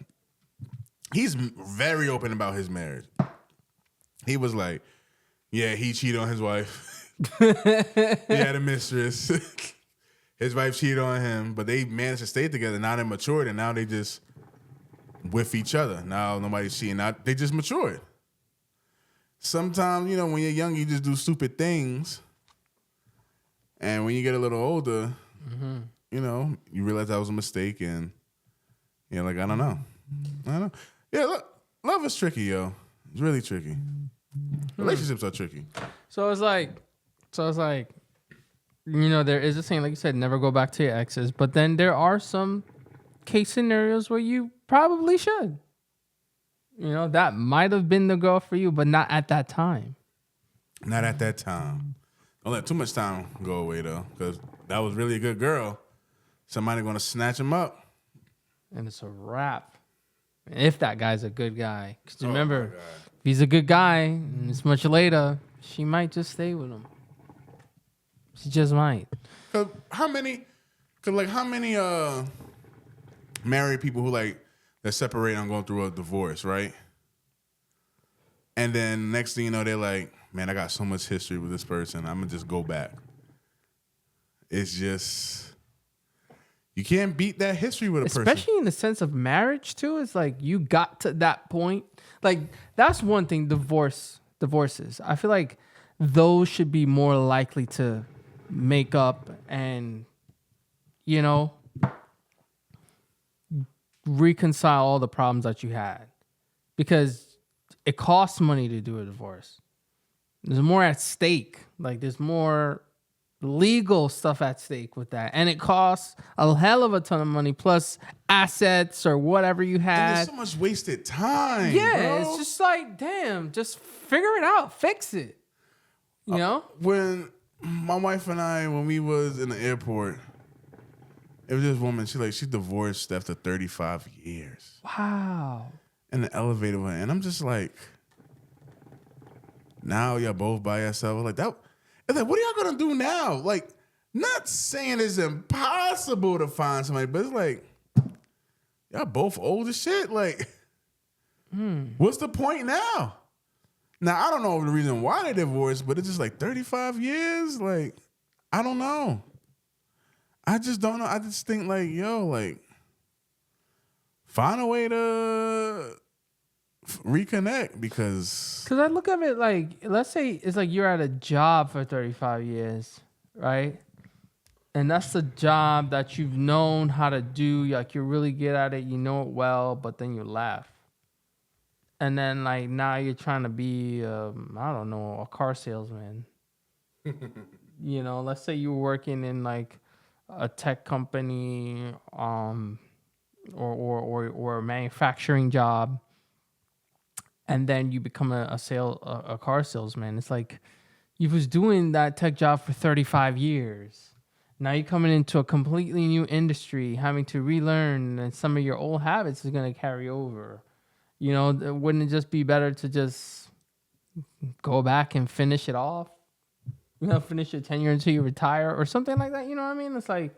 he's very open about his marriage. He was like, yeah, he cheated on his wife. He had a mistress. His wife cheated on him, but they managed to stay together. Now they matured, and now they just with each other. Now nobody's cheating. Now they just matured. Sometimes, when you're young, you just do stupid things. And when you get a little older, you realize that was a mistake. And you're like, I don't know. Yeah, look, love is tricky, yo. It's really tricky. Relationships are tricky. So it's like, there is a saying, like you said, never go back to your exes. But then there are some case scenarios where you probably should. That might have been the girl for you, but not at that time. Not at that time. Don't let too much time go away, though, because that was really a good girl. Somebody going to snatch him up. And it's a wrap. If that guy's a good guy. Because remember, if he's a good guy, and it's much later, She might just stay with him. She just might. How many married people who like they're separated and going through a divorce, right? And then next thing you know, they're like, man, I got so much history with this person. I'm going to just go back. It's just, you can't beat that history with a person. Especially in the sense of marriage, too. It's like you got to that point. Like, that's one thing, divorces. I feel like those should be more likely to make up and, you know, reconcile all the problems that you had. Because it costs money to do a divorce. There's more at stake. Like, there's more legal stuff at stake with that. And it costs a hell of a ton of money, plus assets or whatever you had. And there's so much wasted time. Yeah, bro. it's just like, damn, just figure it out. Fix it. You know? When my wife and I, when we was in the airport, it was this woman, she divorced after 35 years. Wow. In the elevator, and I'm just like, now y'all both by yourself. Like that. It's like, what are y'all gonna do now? Like, not saying it's impossible to find somebody, but it's like, y'all both old as shit. Like, what's the point now? Now, I don't know the reason why they divorced, but it's just like 35 years. Like, I don't know. I just don't know. I just think like, yo, like, find a way to reconnect because I look at it like, let's say it's like you're at a job for 35 years, right? And that's the job that you've known how to do. Like, you're really good at it. You know it well, but then you left. And then, like, now you're trying to be, I don't know, a car salesman. You know, let's say you were working in, like, a tech company or a manufacturing job, and then you become a car salesman. It's like you was doing that tech job for 35 years. Now you're coming into a completely new industry, having to relearn, and some of your old habits is going to carry over. You know, wouldn't it just be better to just go back and finish it off? You know, finish your tenure until you retire or something like that. You know what I mean? It's like,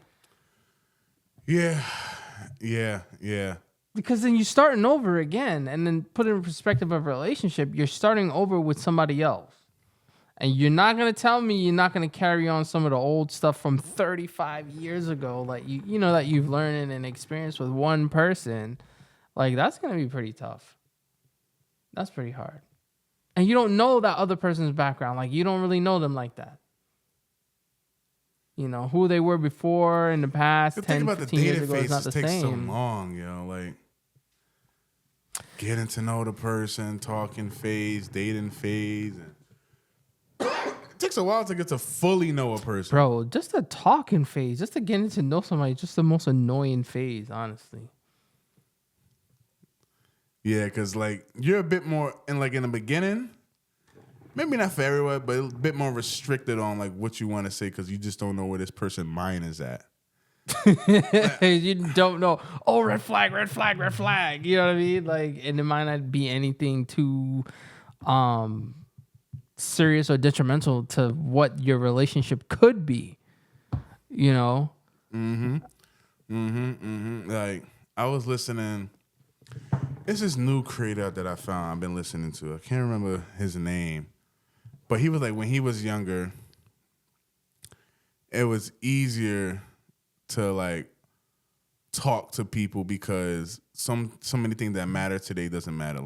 yeah. Because then you're starting over again, and then put it in perspective of a relationship, you're starting over with somebody else. And you're not going to tell me you're not going to carry on some of the old stuff from 35 years ago, like you know, that you've learned and experienced with one person. Like, that's going to be pretty tough. That's pretty hard. And you don't know that other person's background. Like, you don't really know them like that. You know, who they were before in the past, 10, 15 years ago is not the same. Takes so long, like, getting to know the person, talking phase, dating phase. And it takes a while to get to fully know a person. Bro, just the talking phase, just to getting to know somebody, just the most annoying phase, honestly. Yeah, because, like, you're a bit more, in the beginning, maybe not for everyone, but a bit more restricted on, like, what you want to say because you just don't know where this person's mind is at. You don't know. Oh, red flag, red flag, red flag. You know what I mean? Like, and it might not be anything too serious or detrimental to what your relationship could be. You know? Like, I was listening. It's this new creator that I found I've been listening to. I can't remember his name. But he was like, when he was younger, it was easier to, like, talk to people because so many things that matter today doesn't matter.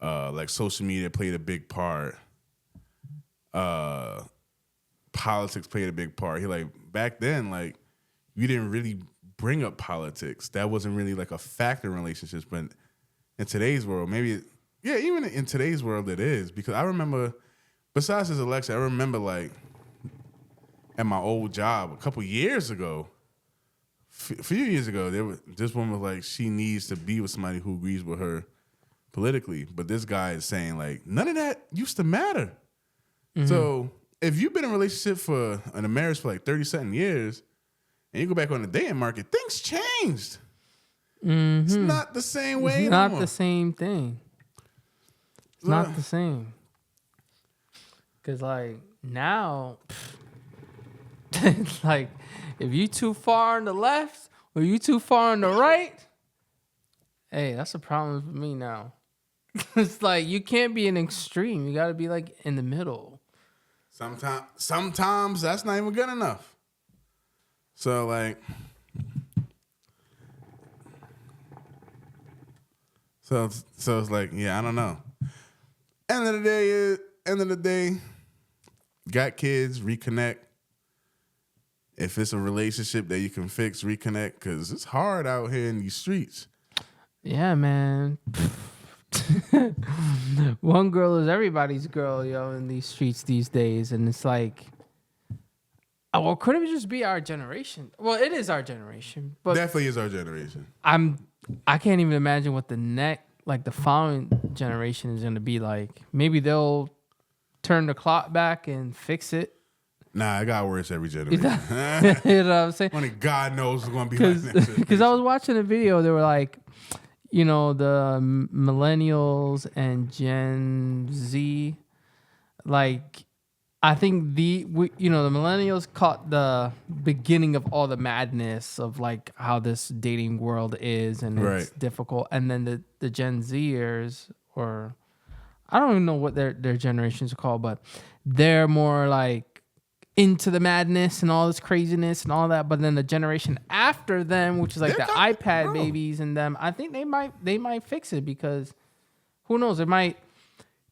Like social media played a big part. Politics played a big part. He like, back then, like, you didn't really bring up politics. That wasn't really like a factor in relationships. But in today's world, even in today's world it is. Because I remember, besides this election, I remember, like, at my old job a couple years ago, a few years ago, this woman was like, she needs to be with somebody who agrees with her politically. But this guy is saying, like, none of that used to matter. Mm-hmm. So if you've been in a relationship in a marriage for like 30-something years, and you go back on the dating market, things changed. Mm-hmm. It's not the same way anymore. It's not the same thing. It's not the same. Cause like now, like if you too far on the left or you too far on the right, hey, that's a problem for me now. It's like you can't be an extreme. You got to be like in the middle. Sometimes that's not even good enough. So like, so it's like, yeah, I don't know. End of the day, got kids, reconnect. If it's a relationship that you can fix, reconnect, because it's hard out here in these streets. Yeah, man. One girl is everybody's girl, yo, in these streets these days. And it's like, oh, well, could it just be our generation? Well, it is our generation. But Definitely is our generation. I can't even imagine what the following generation is going to be like. Maybe they'll turn the clock back and fix it. Nah, it got worse every generation. You know what I'm saying? Only God knows what's going to be like. Because I was watching a video, they were like, you know, the millennials and Gen Z, like, I think the millennials caught the beginning of all the madness of like how this dating world is and it's difficult. And then the Gen Zers, or I don't even know what their generations are called, but they're more like into the madness and all this craziness and all that. But then the generation after them, which is like the iPad babies and them, I think they might fix it, because who knows, it might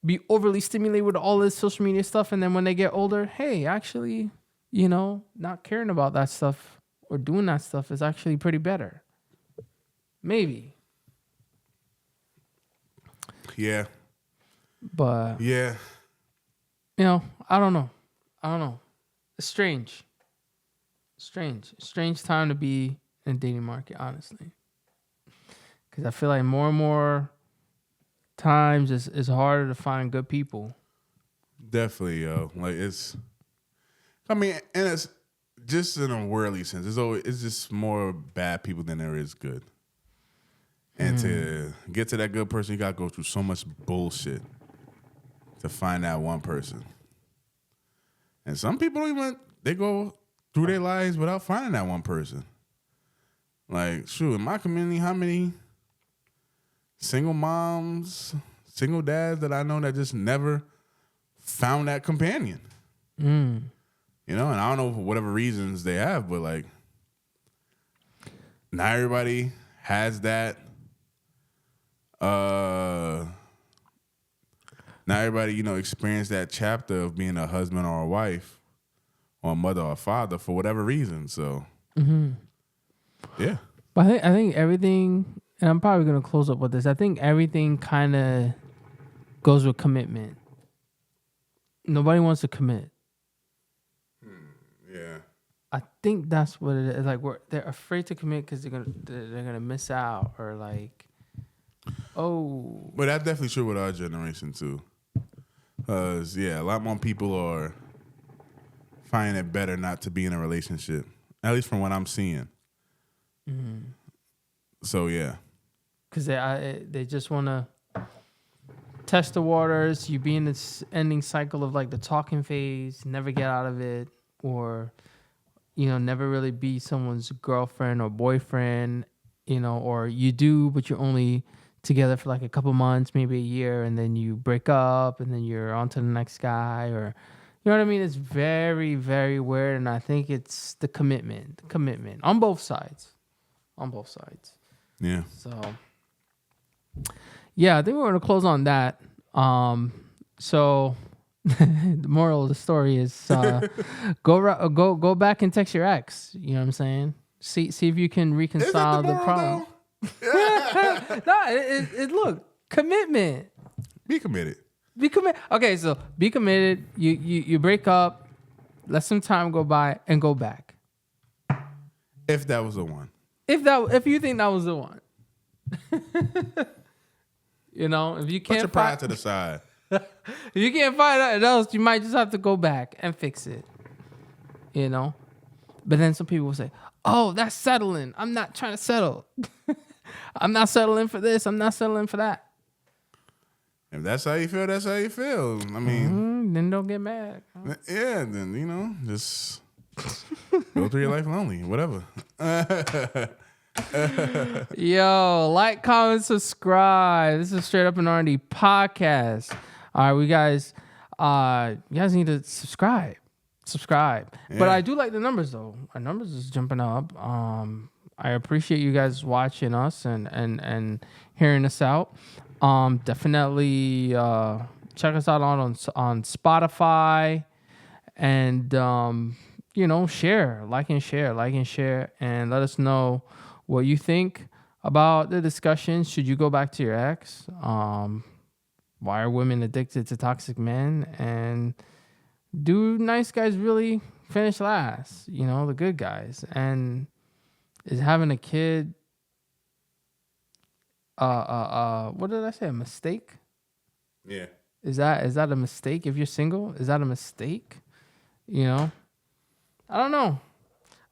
be overly stimulated with all this social media stuff, and then when they get older, hey, actually, you know, not caring about that stuff or doing that stuff is actually pretty better. Maybe. Yeah. But yeah, you know, I don't know. It's strange time to be in the dating market, honestly, because I feel like more and more times it's harder to find good people. Definitely, yo. Like and it's just in a worldly sense. It's just more bad people than there is good. And to get to that good person, you gotta go through so much bullshit to find that one person. And some people they go through their lives without finding that one person. Like, shoot, in my community, how many single moms, single dads that I know that just never found that companion? You know, and I don't know for whatever reasons they have, but like, not everybody has that. Not everybody, you know, experienced that chapter of being a husband or a wife or a mother or a father for whatever reason. So, yeah. But I think everything, and I'm probably going to close up with this, I think everything kind of goes with commitment. Nobody wants to commit. Yeah. I think that's what it is. Like, they're afraid to commit because they're gonna miss out, or like, oh. But that's definitely true with our generation too. Because, yeah, a lot more people are finding it better not to be in a relationship, at least from what I'm seeing. So, yeah. Because they just want to test the waters. You be in this ending cycle of like the talking phase, never get out of it, or, you know, never really be someone's girlfriend or boyfriend, you know, or you do, but you're only together for like a couple months, maybe a year, and then you break up, and then you're on to the next guy, or, you know what I mean? It's very, very weird, and I think it's the commitment on both sides. Yeah. So, yeah, I think we're going to close on that. So the moral of the story is go back and text your ex. You know what I'm saying? See if you can reconcile the problem. Look, commitment. Be committed. Okay, so be committed. You break up, let some time go by, and go back. If that was the one. If you think that was the one. You know, if you can't put your pride to the side. If you can't find nothing else, you might just have to go back and fix it. You know? But then some people will say, oh, that's settling. I'm not trying to settle. I'm not settling for this. I'm not settling for that. If that's how you feel, that's how you feel. I mean, then don't get mad. Yeah, then, you know, just go through your life lonely, whatever. Yo, like, comment, subscribe. This is Straight Up R&D Podcast. All right, you guys need to subscribe. Yeah. But I do like the numbers, though. Our numbers is jumping up. I appreciate you guys watching us and hearing us out. Definitely check us out on Spotify, and share, like and share, and let us know what you think about the discussion. Should you go back to your ex? Why are women addicted to toxic men? And do nice guys really finish last? You know, the good guys. And is having a kid what did I say? A mistake? Yeah. Is that a mistake if you're single? Is that a mistake? You know? I don't know.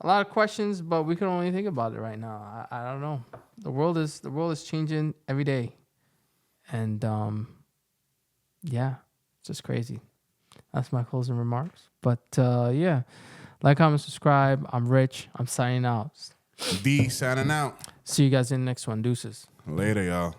A lot of questions, but we can only think about it right now. I don't know. The world is changing every day. And yeah, it's just crazy. That's my closing remarks. But yeah. Like, comment, subscribe. I'm Rich. I'm signing out. D signing out. See you guys in the next one. Deuces. Later, y'all.